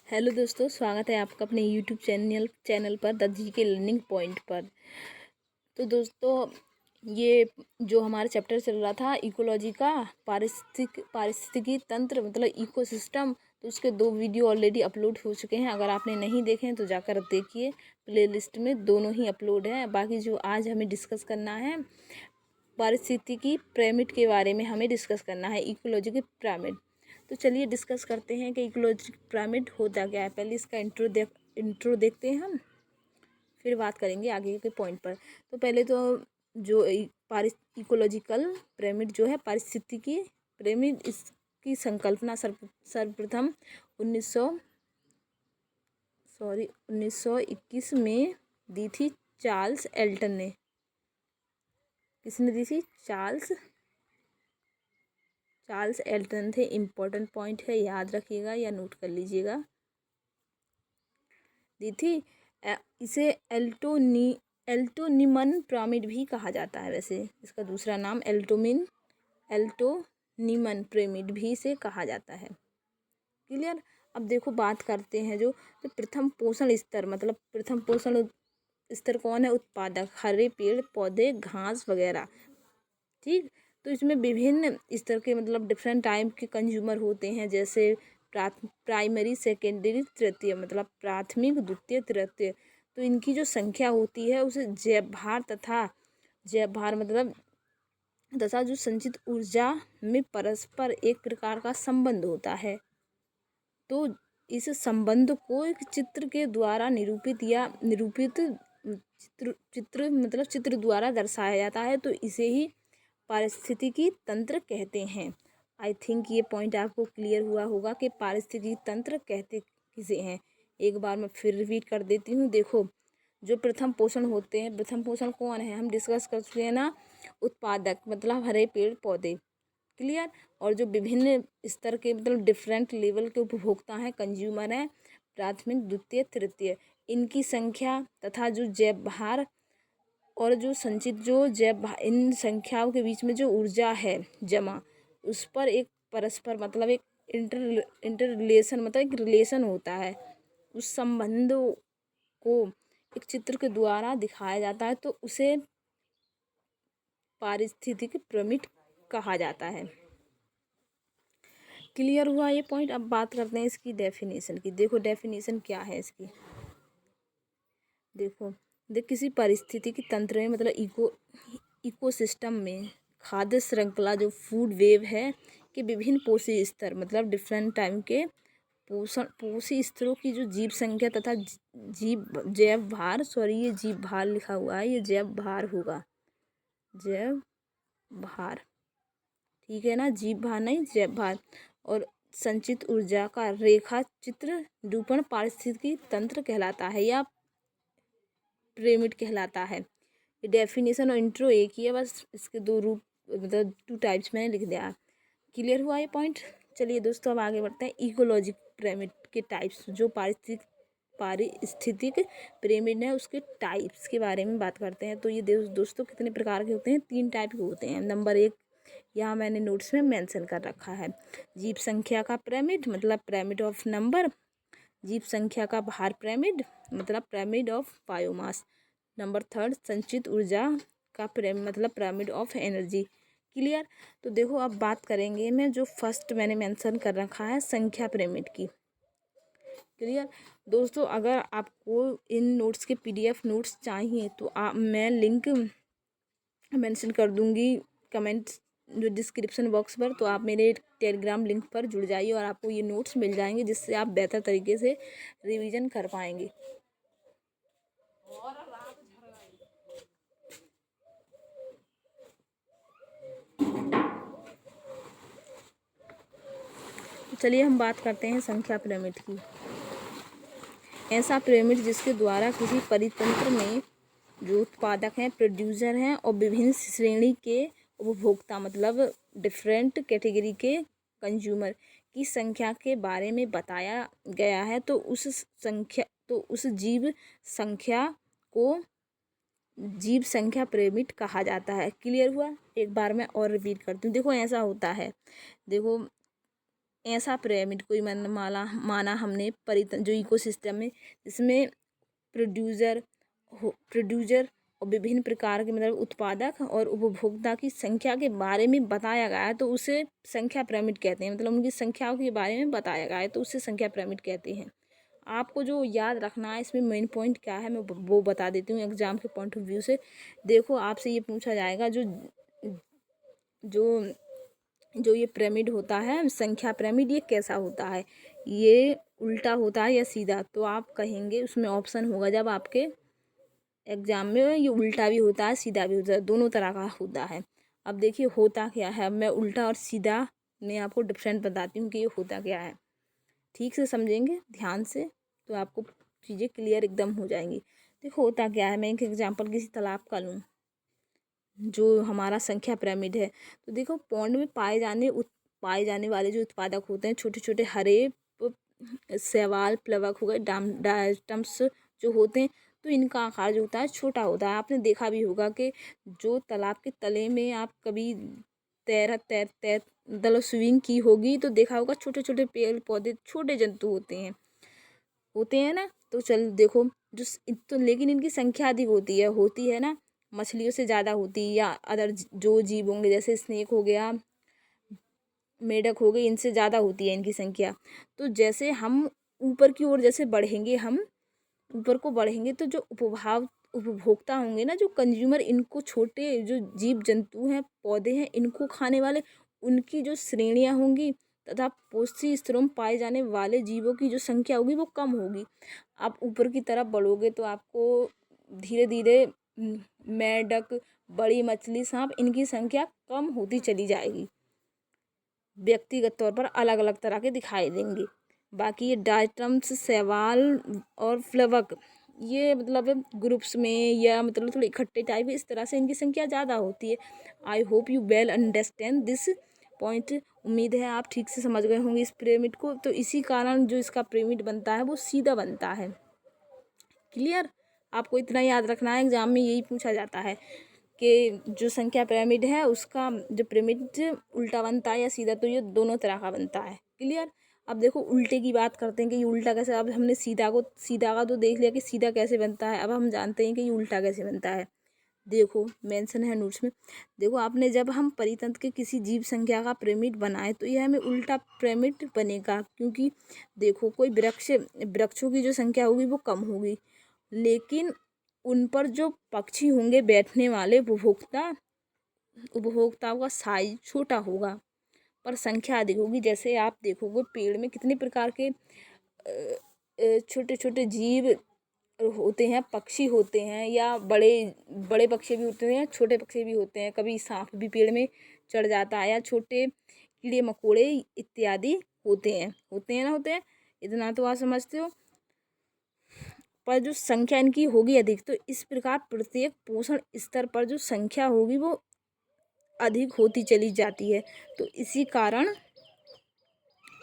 Hello दोस्तों, स्वागत है आपका अपने यूट्यूब चैनल पर द जीके लर्निंग पॉइंट पर। तो दोस्तों, ये जो हमारा चैप्टर चल रहा था इकोलॉजी का, पारिस्थितिकी तंत्र मतलब इकोसिस्टम, तो उसके 2 वीडियो ऑलरेडी अपलोड हो चुके हैं। अगर आपने नहीं देखे हैं तो जाकर देखिए, प्लेलिस्ट में दोनों ही अपलोड हैं। बाकी जो आज हमें डिस्कस करना है, पारिस्थितिकी पिरामिड के बारे में हमें डिस्कस करना है, इकोलॉजी के पिरामिड। तो चलिए डिस्कस करते हैं कि इकोलॉजी पिरामिड होता क्या है। पहले इसका इंट्रो देखते हैं हम, फिर बात करेंगे आगे के पॉइंट पर। तो पहले तो जो इकोलॉजिकल पिरामिड जो है, पारिस्थितिकी पिरामिड, इसकी संकल्पना सर्वप्रथम 1921 में दी थी चार्ल्स एल्टन ने। किसने दी थी? चार्ल्स एल्टन थे। इम्पोर्टेंट पॉइंट है, याद रखिएगा या नोट कर लीजिएगा। दी थी। इसे एल्टोनिमन पिरामिड भी कहा जाता है। वैसे इसका दूसरा नाम एल्टोनिमन पिरामिड भी इसे कहा जाता है। क्लियर। अब देखो, बात करते हैं जो तो प्रथम पोषण स्तर, मतलब प्रथम पोषण स्तर कौन है? उत्पादक, हरे पेड़ पौधे, घास वगैरह। ठीक। तो इसमें विभिन्न स्तर के मतलब डिफरेंट टाइप के कंज्यूमर होते हैं, जैसे प्राइमरी, सेकेंडरी, तृतीय, मतलब प्राथमिक, द्वितीय, तृतीय। तो इनकी जो संख्या होती है उसे जैव भार मतलब तथा जो संचित ऊर्जा में परस्पर एक प्रकार का संबंध होता है। तो इस संबंध को एक चित्र के द्वारा चित्र द्वारा दर्शाया जाता है। तो इसे ही पारिस्थितिकी तंत्र कहते हैं। आई थिंक ये पॉइंट आपको क्लियर हुआ होगा कि पारिस्थितिकी तंत्र कहते किसे हैं। एक बार मैं फिर रिपीट कर देती हूँ। देखो, जो प्रथम पोषण होते हैं, प्रथम पोषण कौन है? हम डिस्कस कर चुके हैं ना। उत्पादक मतलब हरे पेड़ पौधे। क्लियर। और जो विभिन्न स्तर के मतलब डिफरेंट लेवल के उपभोक्ता हैं, कंज्यूमर हैं, प्राथमिक, द्वितीय, तृतीय। इनकी संख्या तथा जो जैव भार और जो संचित जो इन संख्याओं के बीच में जो ऊर्जा है जमा, उस पर एक परस्पर मतलब एक इंटर रिलेशन मतलब एक रिलेशन होता है। उस संबंध को एक चित्र के द्वारा दिखाया जाता है, तो उसे पारिस्थितिक पिरामिड कहा जाता है। क्लियर हुआ ये पॉइंट। अब बात करते हैं इसकी डेफिनेशन की। देखो, डेफिनेशन क्या है इसकी। देखो, किसी पारिस्थितिकी तंत्र में मतलब इकोसिस्टम में खाद्य श्रृंखला जो फूड वेव है कि विभिन्न पोषी स्तर मतलब डिफरेंट टाइम के पोषी स्तरों की जो जीव संख्या तथा जैव भार, ये जीव भार लिखा हुआ है, ये जैव भार होगा, जैव भार। ठीक है ना, जीव भार नहीं, जैव भार। और संचित ऊर्जा का रेखा चित्र निरूपण पारिस्थितिकी तंत्र कहलाता है या पिरामिड कहलाता है। ये डेफिनेशन और इंट्रो एक ही है, बस इसके 2 रूप मतलब 2 टाइप्स मैंने लिख दिया। क्लियर हुआ ये पॉइंट। चलिए दोस्तों, अब आगे बढ़ते हैं। इकोलॉजिक पिरामिड के टाइप्स, जो पारिस्थितिक पिरामिड है उसके टाइप्स के बारे में बात करते हैं। तो ये दोस्तों कितने प्रकार के होते हैं? 3 टाइप के होते हैं। नंबर 1 यहाँ मैंने नोट्स में मेंशन कर रखा है, जीव संख्या का पिरामिड मतलब पिरामिड ऑफ नंबर। जीव संख्या का भार पिरामिड मतलब पिरामिड ऑफ बायोमास। नंबर 3 संचित ऊर्जा का पिरामिड मतलब पिरामिड ऑफ एनर्जी। क्लियर। तो देखो, अब बात करेंगे मैं जो फर्स्ट मैंने मेंशन कर रखा है, संख्या पिरामिड की। क्लियर। दोस्तों, अगर आपको इन नोट्स के PDF नोट्स चाहिए तो मैं लिंक मेंशन कर दूंगी कमेंट जो डिस्क्रिप्शन बॉक्स पर। तो आप मेरे टेलीग्राम लिंक पर जुड़ जाइए और आपको ये नोट्स मिल जाएंगे, जिससे आप बेहतर तरीके से रिवीजन कर पाएंगे। चलिए हम बात करते हैं संख्या पिरामिड की। ऐसा पिरामिड जिसके द्वारा किसी परितंत्र में जो उत्पादक हैं, प्रोड्यूसर हैं, और विभिन्न श्रेणी के उपभोक्ता मतलब डिफरेंट कैटेगरी के कंज्यूमर की संख्या के बारे में बताया गया है। तो उस जीव संख्या को जीव संख्या पिरामिड कहा जाता है। क्लियर हुआ। एक बार मैं और रिपीट करती हूँ। देखो, ऐसा होता है। देखो, ऐसा पिरामिड कोई माना हमने जो इकोसिस्टम में, जिसमें प्रोड्यूसर और विभिन्न प्रकार के मतलब उत्पादक और उपभोक्ता की संख्या के बारे में बताया गया है, तो उसे संख्या पिरामिड कहते हैं। मतलब उनकी संख्याओं के बारे में बताया गया है तो उसे संख्या पिरामिड कहते हैं। आपको जो याद रखना है इसमें मेन पॉइंट क्या है मैं वो बता देती हूँ एग्जाम के पॉइंट ऑफ व्यू से। देखो आपसे ये पूछा जाएगा जो जो जो ये पिरामिड होता है संख्या पिरामिड, ये कैसा होता है, ये उल्टा होता है या सीधा, तो आप कहेंगे उसमें ऑप्शन होगा जब आपके एग्जाम में ये उल्टा भी होता है सीधा भी होता है, दोनों तरह का होता है। अब देखिए होता क्या है, मैं उल्टा और सीधा में आपको डिफरेंट बताती हूँ कि ये होता क्या है। ठीक से समझेंगे ध्यान से तो आपको चीज़ें क्लियर एकदम हो जाएंगी। देखो होता क्या है, मैं एक एग्जाम्पल किसी तालाब का लूँ जो हमारा संख्या पिरामिड है। तो देखो पौंड में पाए जाने वाले जो उत्पादक होते हैं छोटे छोटे हरे शैवाल प्लवक हो गए डायटम्स जो होते हैं, तो इनका आकार जो होता है छोटा होता है। आपने देखा भी होगा कि जो तालाब के तले में आप कभी तैर मतलब स्विमिंग की होगी तो देखा होगा छोटे छोटे पेड़ पौधे छोटे जंतु होते हैं ना। तो चल देखो जो तो लेकिन इनकी संख्या अधिक होती है ना, मछलियों से ज़्यादा होती है या अदर जो जीव होंगे जैसे स्नेक हो गया, मेढक हो गई, इनसे ज़्यादा होती है इनकी संख्या। तो जैसे हम ऊपर की ओर जैसे बढ़ेंगे, हम ऊपर को बढ़ेंगे तो जो उपभोक्ता होंगे ना, जो कंज्यूमर, इनको छोटे जो जीव जंतु हैं पौधे हैं इनको खाने वाले, उनकी जो श्रेणियाँ होंगी तथा पोषी स्तरों में पाए जाने वाले जीवों की जो संख्या होगी वो कम होगी। आप ऊपर की तरफ बढ़ोगे तो आपको धीरे धीरे मेढक, बड़ी मछली, सांप, इनकी संख्या कम होती चली जाएगी। व्यक्तिगत तौर पर अलग अलग तरह के दिखाई देंगे। बाकी ये डायटम्स शैवाल और प्लवक ये मतलब ग्रुप्स में या मतलब थोड़े इकट्ठे टाइप इस तरह से इनकी संख्या ज़्यादा होती है। I hope you well understand this point. उम्मीद है आप ठीक से समझ गए होंगे इस पिरामिड को। तो इसी कारण जो इसका पिरामिड बनता है वो सीधा बनता है। क्लियर? आपको इतना याद रखना है, एग्जाम में यही पूछा जाता है कि जो संख्या पिरामिड है उसका जो पिरामिड उल्टा बनता है या सीधा, तो ये दोनों तरह का बनता है। क्लियर? अब देखो उल्टे की बात करते हैं कि ये उल्टा कैसे। अब हमने सीधा का तो देख लिया कि सीधा कैसे बनता है, अब हम जानते हैं कि ये उल्टा कैसे बनता है। देखो मेंशन है नोट्स में। देखो आपने जब हम परितंत्र के किसी जीव संख्या का पिरामिड बनाए तो यह हमें उल्टा पिरामिड बनेगा, क्योंकि देखो कोई वृक्षों की जो संख्या होगी वो कम होगी, लेकिन उन पर जो पक्षी होंगे बैठने वाले उपभोक्ताओं का साइज छोटा होगा पर संख्या अधिक होगी। जैसे आप देखोगे पेड़ में कितने प्रकार के छोटे छोटे जीव होते हैं, पक्षी होते हैं, या बड़े बड़े पक्षी भी होते हैं, छोटे पक्षी भी होते हैं। कभी सांप भी पेड़ में चढ़ जाता है या छोटे कीड़े मकोड़े इत्यादि होते हैं। इतना तो आप समझते हो। पर जो संख्या इनकी होगी अधिक, तो इस प्रकार प्रत्येक पोषण स्तर पर जो संख्या होगी वो अधिक होती चली जाती है। तो इसी कारण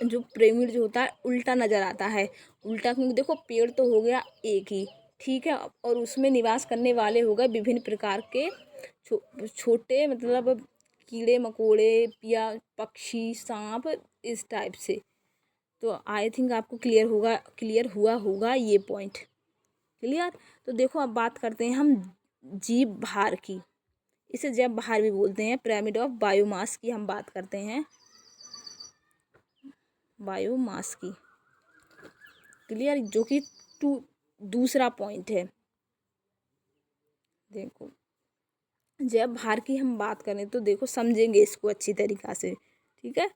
जो पिरामिड जो होता है उल्टा नज़र आता है। उल्टा क्योंकि देखो पेड़ तो हो गया एक ही, ठीक है, और उसमें निवास करने वाले हो गए विभिन्न प्रकार के छोटे मतलब कीड़े मकोड़े या पक्षी, सांप, इस टाइप से। तो आई थिंक आपको क्लियर हुआ होगा ये पॉइंट। क्लियर? तो देखो अब बात करते हैं हम जीव भार की। इसे जैव भार भी बोलते हैं। पिरामिड ऑफ बायोमास की हम बात करते हैं, बायोमास की। क्लियर? जो कि दूसरा पॉइंट है। देखो जैव भार की हम बात करें तो देखो समझेंगे इसको अच्छी तरीक़ा से, ठीक है।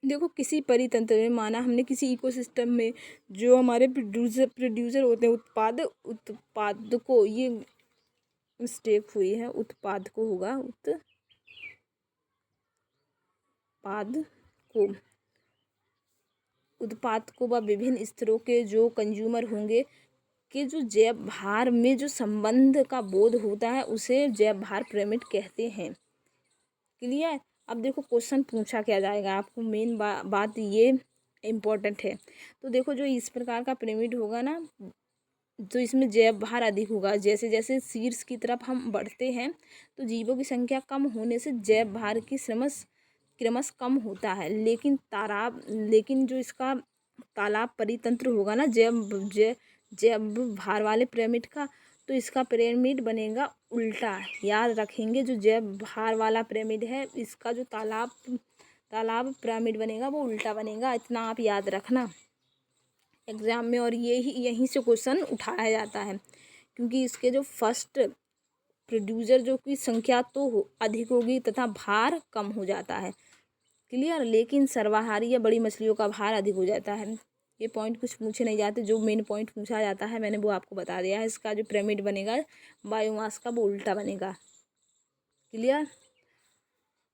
देखो किसी परितंत्र में माना हमने किसी इकोसिस्टम में जो हमारे प्रोड्यूसर होते हैं उत्पाद को, ये मिस्टेक हुई है, उत्पाद को होगा, उत्पाद को व विभिन्न स्तरों के जो कंज्यूमर होंगे कि जो जैव भार में जो संबंध का बोध होता है उसे जैव भार पिरामिड कहते हैं। क्लियर? अब देखो क्वेश्चन पूछा क्या जाएगा आपको, मेन बात ये इम्पोर्टेंट है। तो देखो जो इस प्रकार का पिरामिड होगा ना, तो इसमें जैव भार अधिक होगा। जैसे जैसे शीर्ष की तरफ हम बढ़ते हैं तो जीवों की संख्या कम होने से जैव भार की समस्या क्रमश कम होता है, लेकिन जो इसका तालाब परितंत्र होगा ना जैव भार वाले पिरामिड का, तो इसका पिरामिड बनेगा उल्टा। याद रखेंगे, जो जैव भार वाला पिरामिड है इसका जो तालाब पिरामिड बनेगा वो उल्टा बनेगा। इतना आप याद रखना एग्जाम में, और यहीं से क्वेश्चन उठाया जाता है, क्योंकि इसके जो फर्स्ट प्रोड्यूसर जो की संख्या तो अधिक होगी तथा भार कम हो जाता है। क्लियर। लेकिन सर्वाहारी या बड़ी मछलियों का भार अधिक हो जाता है। ये पॉइंट कुछ पूछे नहीं जाते, जो मेन पॉइंट पूछा जाता है मैंने वो आपको बता दिया है। इसका जो पिरामिड बनेगा बायोमास का वो उल्टा बनेगा। क्लियर।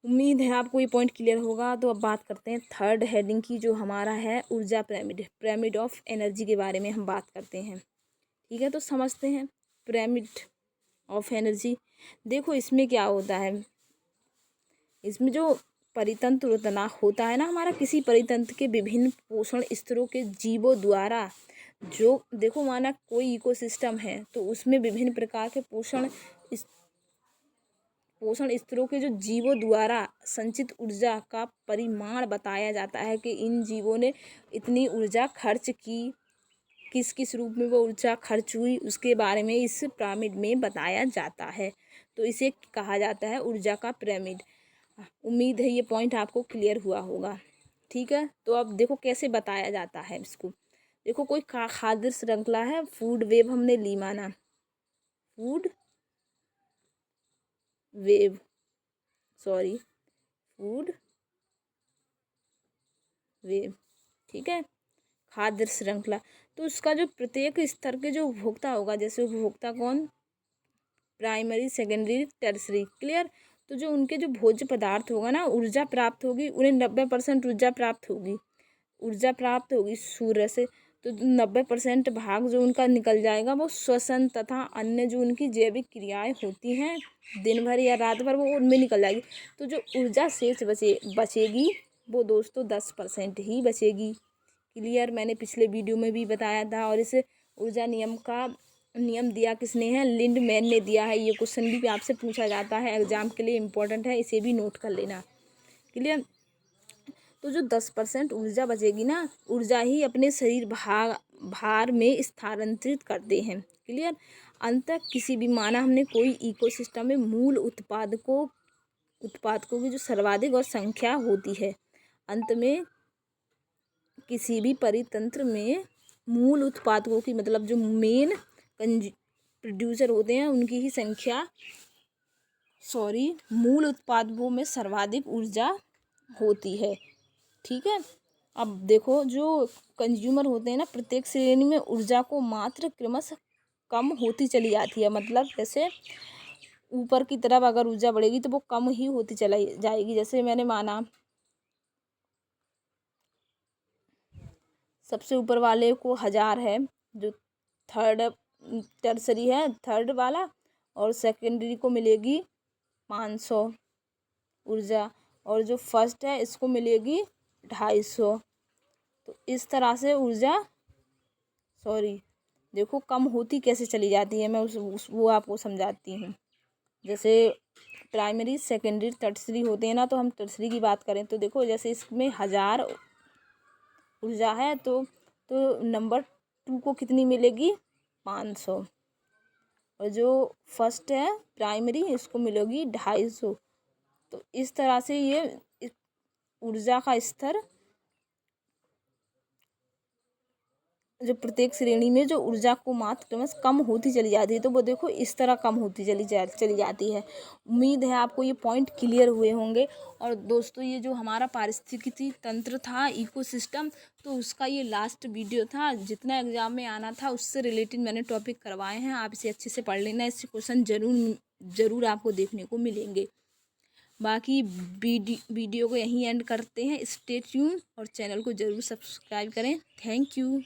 उम्मीद है आपको ये पॉइंट क्लियर होगा। तो अब बात करते हैं थर्ड हेडिंग की, जो हमारा है ऊर्जा पिरामिड ऑफ एनर्जी के बारे में हम बात करते हैं। ठीक है, तो समझते हैं पिरामिड ऑफ एनर्जी। देखो इसमें क्या होता है, इसमें जो परितंत्र होता है ना हमारा, किसी परितंत्र के विभिन्न पोषण स्तरों के जीवों द्वारा, जो देखो माना कोई इकोसिस्टम है तो उसमें विभिन्न प्रकार के पोषण स्तरों के जो जीवों द्वारा संचित ऊर्जा का परिमाण बताया जाता है कि इन जीवों ने इतनी ऊर्जा खर्च की, किस किस रूप में वो ऊर्जा खर्च हुई, उसके बारे में इस पिरामिड में बताया जाता है। तो इसे कहा जाता है ऊर्जा का पिरामिड। उम्मीद है ये पॉइंट आपको क्लियर हुआ होगा। ठीक है, तो अब देखो कैसे बताया जाता है इसको। देखो कोई खाद्य श्रृंखला है, फूड वेब हमने ली माना, फूड वेब ठीक है, खाद्य श्रृंखला। तो उसका जो प्रत्येक स्तर के जो उपभोक्ता होगा, जैसे उपभोक्ता कौन, प्राइमरी सेकेंडरी टर्सरी। क्लियर। तो जो उनके जो भोज्य पदार्थ होगा ना, ऊर्जा प्राप्त होगी उन्हें 90% ऊर्जा प्राप्त होगी सूर्य से। तो 90% भाग जो उनका निकल जाएगा वो श्वसन तथा अन्य जो उनकी जैविक क्रियाएं होती हैं दिन भर या रात भर, वो उनमें निकल जाएगी। तो जो ऊर्जा शेष बचेगी वो दोस्तों 10% ही बचेगी। क्लियर। मैंने पिछले वीडियो में भी बताया था, और इस ऊर्जा नियम दिया किसने है, लिंडमैन ने दिया है। ये क्वेश्चन भी आपसे पूछा जाता है, एग्जाम के लिए इम्पोर्टेंट है, इसे भी नोट कर लेना। क्लियर। तो जो 10% ऊर्जा बचेगी ना, ऊर्जा ही अपने शरीर भार में स्थानांतरित करते हैं। क्लियर। अंततः किसी भी माना हमने कोई इकोसिस्टम में मूल उत्पादकों की जो सर्वाधिक और संख्या होती है, अंत में किसी भी परितंत्र में मूल उत्पादकों की, मतलब जो मेन प्रोड्यूसर होते हैं उनकी ही संख्या, मूल उत्पादकों में सर्वाधिक ऊर्जा होती है। ठीक है। अब देखो जो कंज्यूमर होते हैं ना, प्रत्येक श्रेणी में ऊर्जा को मात्रा क्रमश कम होती चली जाती है। मतलब जैसे ऊपर की तरफ अगर ऊर्जा बढ़ेगी तो वो कम ही होती चली जाएगी। जैसे मैंने माना सबसे ऊपर वाले को 1000 है, जो थर्ड टर्सरी है थर्ड वाला, और सेकेंडरी को मिलेगी 500 ऊर्जा, और जो फर्स्ट है इसको मिलेगी 250। तो इस तरह से ऊर्जा देखो कम होती कैसे चली जाती है, मैं वो आपको समझाती हूँ। जैसे प्राइमरी सेकेंडरी टर्सरी होते हैं ना, तो हम टर्सरी की बात करें तो देखो जैसे इसमें 1000 ऊर्जा है, तो नंबर 2 को कितनी मिलेगी, 500, और जो फर्स्ट है प्राइमरी इसको मिलेगी 250। तो इस तरह से ये ऊर्जा का स्तर, जो प्रत्येक श्रेणी में जो ऊर्जा को मात्रा क्रमश कम होती चली जाती है, तो वो देखो इस तरह कम होती चली जाती है। उम्मीद है आपको ये पॉइंट क्लियर हुए होंगे। और दोस्तों ये जो हमारा पारिस्थितिकी तंत्र था, इकोसिस्टम, तो उसका ये लास्ट वीडियो था। जितना एग्जाम में आना था उससे रिलेटेड मैंने टॉपिक करवाए हैं, आप इसे अच्छे से पढ़ लेना। इससे क्वेश्चन जरूर आपको देखने को मिलेंगे। बाकी वीडियो को यहीं एंड करते हैं। स्टे ट्यून और चैनल को ज़रूर सब्सक्राइब करें। Thank you.